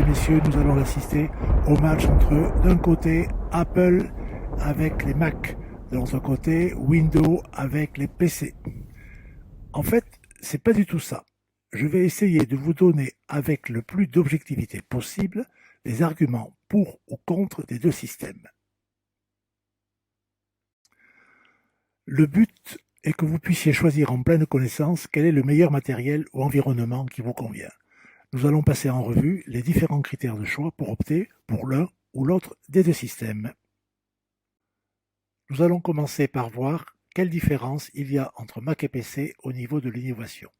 messieurs, nous allons assister au match entre, d'un côté, Apple avec les Mac, de l'autre côté, Windows avec les PC. En fait, c'est pas du tout ça. Je vais essayer de vous donner, avec le plus d'objectivité possible, les arguments pour ou contre des deux systèmes. Le but est que vous puissiez choisir en pleine connaissance quel est le meilleur matériel ou environnement qui vous convient. Nous allons passer en revue les différents critères de choix pour opter pour l'un ou l'autre des deux systèmes. Nous allons commencer par voir quelle différence il y a entre Mac et PC au niveau de l'innovation.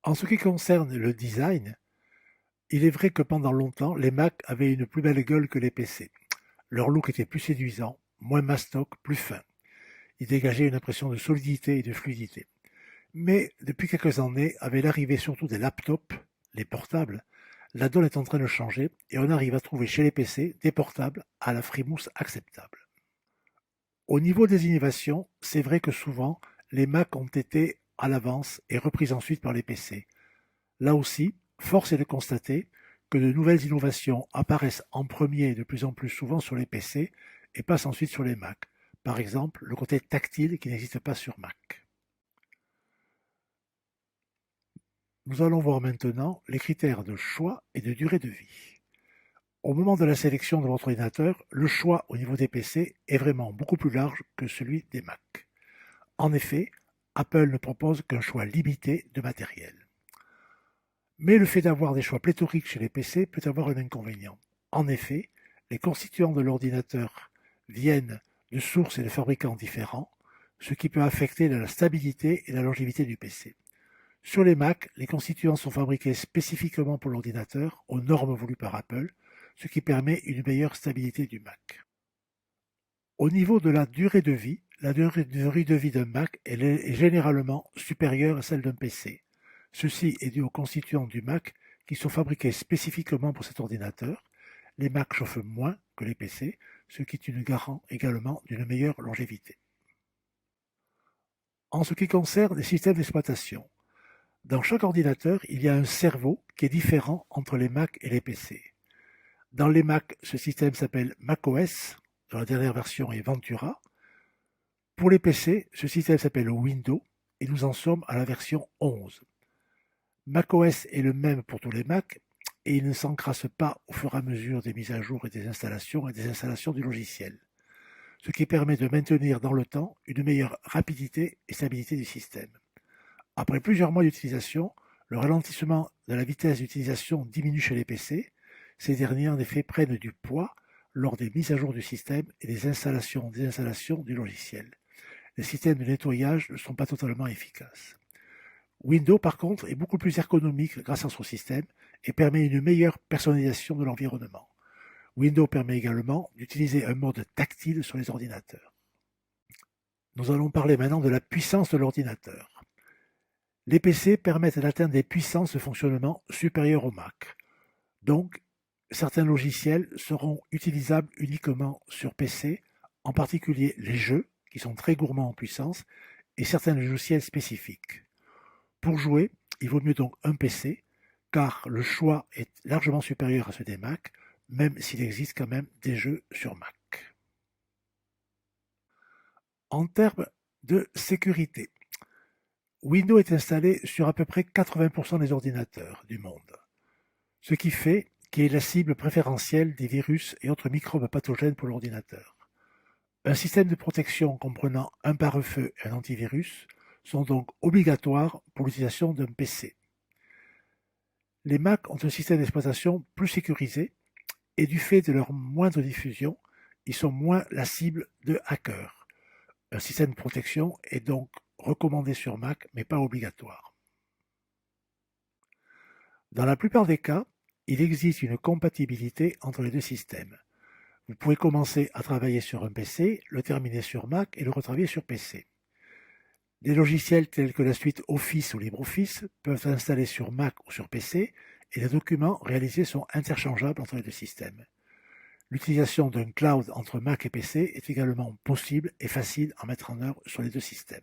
En ce qui concerne le design, il est vrai que pendant longtemps, les Mac avaient une plus belle gueule que les PC. Leur look était plus séduisant, moins mastoc, plus fin. Il dégageait une impression de solidité et de fluidité. Mais depuis quelques années, avec l'arrivée surtout des laptops, les portables, la donne est en train de changer et on arrive à trouver chez les PC des portables à la frimousse acceptable. Au niveau des innovations, c'est vrai que souvent, les Mac ont été à l'avance et reprises ensuite par les PC. Là aussi, force est de constater que de nouvelles innovations apparaissent en premier de plus en plus souvent sur les PC et passent ensuite sur les Mac. Par exemple, le côté tactile qui n'existe pas sur Mac. Nous allons voir maintenant les critères de choix et de durée de vie. Au moment de la sélection de votre ordinateur, le choix au niveau des PC est vraiment beaucoup plus large que celui des Mac. En effet, Apple ne propose qu'un choix limité de matériel. Mais le fait d'avoir des choix pléthoriques chez les PC peut avoir un inconvénient. En effet, les constituants de l'ordinateur viennent de sources et de fabricants différents, ce qui peut affecter la stabilité et la longévité du PC. Sur les Mac, les constituants sont fabriqués spécifiquement pour l'ordinateur, aux normes voulues par Apple, ce qui permet une meilleure stabilité du Mac. Au niveau de la durée de vie d'un Mac est généralement supérieure à celle d'un PC. Ceci est dû aux constituants du Mac qui sont fabriqués spécifiquement pour cet ordinateur. Les Mac chauffent moins que les PC, ce qui est une garant également d'une meilleure longévité. En ce qui concerne les systèmes d'exploitation, dans chaque ordinateur, il y a un cerveau qui est différent entre les Mac et les PC. Dans les Mac, ce système s'appelle macOS, dont la dernière version est Ventura. Pour les PC, ce système s'appelle Windows et nous en sommes à la version 11. macOS est le même pour tous les Mac et il ne s'encrasse pas au fur et à mesure des mises à jour et des installations du logiciel, ce qui permet de maintenir dans le temps une meilleure rapidité et stabilité du système. Après plusieurs mois d'utilisation, le ralentissement de la vitesse d'utilisation diminue chez les PC. Ces derniers, en effet, prennent du poids lors des mises à jour du système et des installations du logiciel. Les systèmes de nettoyage ne sont pas totalement efficaces. Windows, par contre, est beaucoup plus ergonomique grâce à son système et permet une meilleure personnalisation de l'environnement. Windows permet également d'utiliser un mode tactile sur les ordinateurs. Nous allons parler maintenant de la puissance de l'ordinateur. Les PC permettent d'atteindre des puissances de fonctionnement supérieures aux Mac. Donc, certains logiciels seront utilisables uniquement sur PC, en particulier les jeux, qui sont très gourmands en puissance, et certains logiciels spécifiques. Pour jouer, il vaut mieux donc un PC, car le choix est largement supérieur à ceux des Mac, même s'il existe quand même des jeux sur Mac. En termes de sécurité, Windows est installé sur à peu près 80% des ordinateurs du monde, ce qui fait qu'il est la cible préférentielle des virus et autres microbes pathogènes pour l'ordinateur. Un système de protection comprenant un pare-feu et un antivirus sont donc obligatoires pour l'utilisation d'un PC. Les Mac ont un système d'exploitation plus sécurisé et du fait de leur moindre diffusion, ils sont moins la cible de hackers. Un système de protection est donc recommandé sur Mac, mais pas obligatoire. Dans la plupart des cas, il existe une compatibilité entre les deux systèmes. Vous pouvez commencer à travailler sur un PC, le terminer sur Mac et le retravailler sur PC. Des logiciels tels que la suite Office ou LibreOffice peuvent être installés sur Mac ou sur PC et les documents réalisés sont interchangeables entre les deux systèmes. L'utilisation d'un cloud entre Mac et PC est également possible et facile à mettre en œuvre sur les deux systèmes.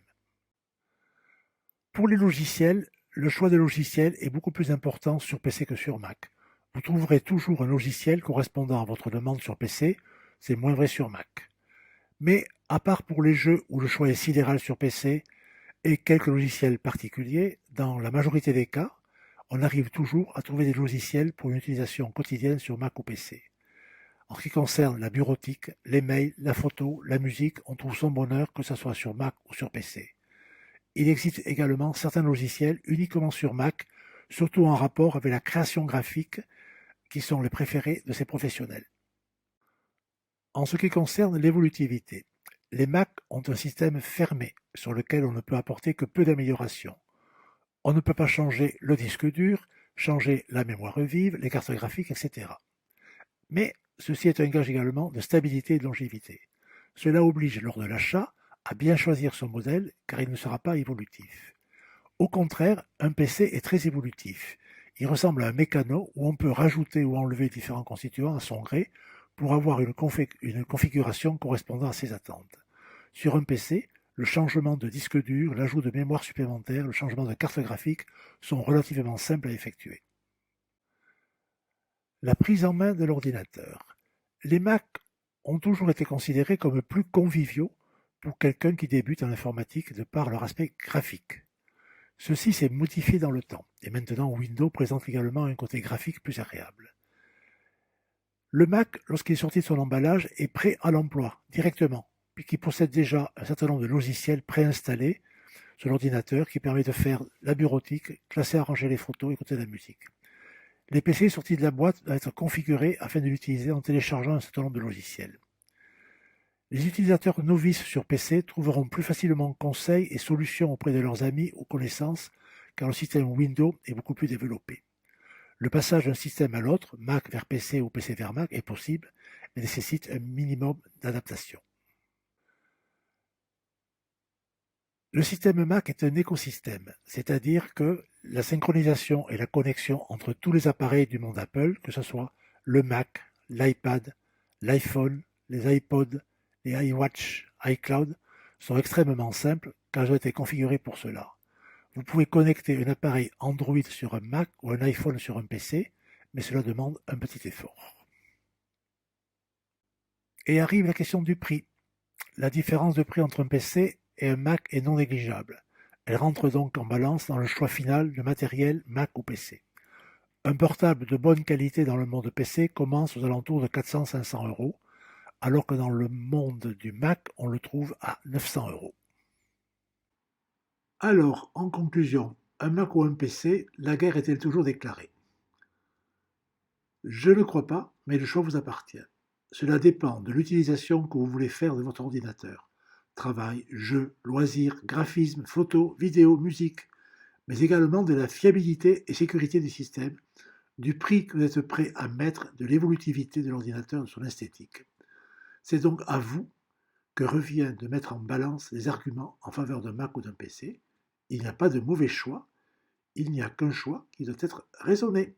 Pour les logiciels, le choix de logiciels est beaucoup plus important sur PC que sur Mac. Vous trouverez toujours un logiciel correspondant à votre demande sur PC, c'est moins vrai sur Mac. Mais à part pour les jeux où le choix est sidéral sur PC et quelques logiciels particuliers, dans la majorité des cas, on arrive toujours à trouver des logiciels pour une utilisation quotidienne sur Mac ou PC. En ce qui concerne la bureautique, les mails, la photo, la musique, on trouve son bonheur que ce soit sur Mac ou sur PC. Il existe également certains logiciels uniquement sur Mac, surtout en rapport avec la création graphique, qui sont les préférés de ces professionnels. En ce qui concerne l'évolutivité, les Mac ont un système fermé sur lequel on ne peut apporter que peu d'améliorations. On ne peut pas changer le disque dur, changer la mémoire vive, les cartes graphiques, etc. Mais ceci est un gage également de stabilité et de longévité. Cela oblige lors de l'achat à bien choisir son modèle car il ne sera pas évolutif. Au contraire, un PC est très évolutif. Il ressemble à un mécano où on peut rajouter ou enlever différents constituants à son gré pour avoir une configuration correspondant à ses attentes. Sur un PC, le changement de disque dur, l'ajout de mémoire supplémentaire, le changement de carte graphique sont relativement simples à effectuer. La prise en main de l'ordinateur. Les Mac ont toujours été considérés comme plus conviviaux pour quelqu'un qui débute en informatique de par leur aspect graphique. Ceci s'est modifié dans le temps, et maintenant Windows présente également un côté graphique plus agréable. Le Mac, lorsqu'il est sorti de son emballage, est prêt à l'emploi, directement, puisqu'il possède déjà un certain nombre de logiciels préinstallés sur l'ordinateur qui permet de faire la bureautique, classer, arranger les photos, écouter la musique. Les PC sortis de la boîte doivent être configurés afin de l'utiliser en téléchargeant un certain nombre de logiciels. Les utilisateurs novices sur PC trouveront plus facilement conseils et solutions auprès de leurs amis ou connaissances car le système Windows est beaucoup plus développé. Le passage d'un système à l'autre, Mac vers PC ou PC vers Mac, est possible, mais nécessite un minimum d'adaptation. Le système Mac est un écosystème, c'est-à-dire que la synchronisation et la connexion entre tous les appareils du monde Apple, que ce soit le Mac, l'iPad, l'iPhone, les iPods, les iWatch, iCloud, sont extrêmement simples car elles ont été configurées pour cela. Vous pouvez connecter un appareil Android sur un Mac ou un iPhone sur un PC, mais cela demande un petit effort. Et arrive la question du prix. La différence de prix entre un PC et un Mac est non négligeable. Elle rentre donc en balance dans le choix final de matériel Mac ou PC. Un portable de bonne qualité dans le monde PC commence aux alentours de 400-500 euros, alors que dans le monde du Mac, on le trouve à 900 euros. Alors, en conclusion, un Mac ou un PC, la guerre est-elle toujours déclarée? Je ne crois pas, mais le choix vous appartient. Cela dépend de l'utilisation que vous voulez faire de votre ordinateur. Travail, jeux, loisirs, graphisme, photos, vidéos, musique, mais également de la fiabilité et sécurité du système, du prix que vous êtes prêt à mettre, de l'évolutivité de l'ordinateur, de son esthétique. C'est donc à vous que revient de mettre en balance les arguments en faveur d'un Mac ou d'un PC. Il n'y a pas de mauvais choix, il n'y a qu'un choix qui doit être raisonné.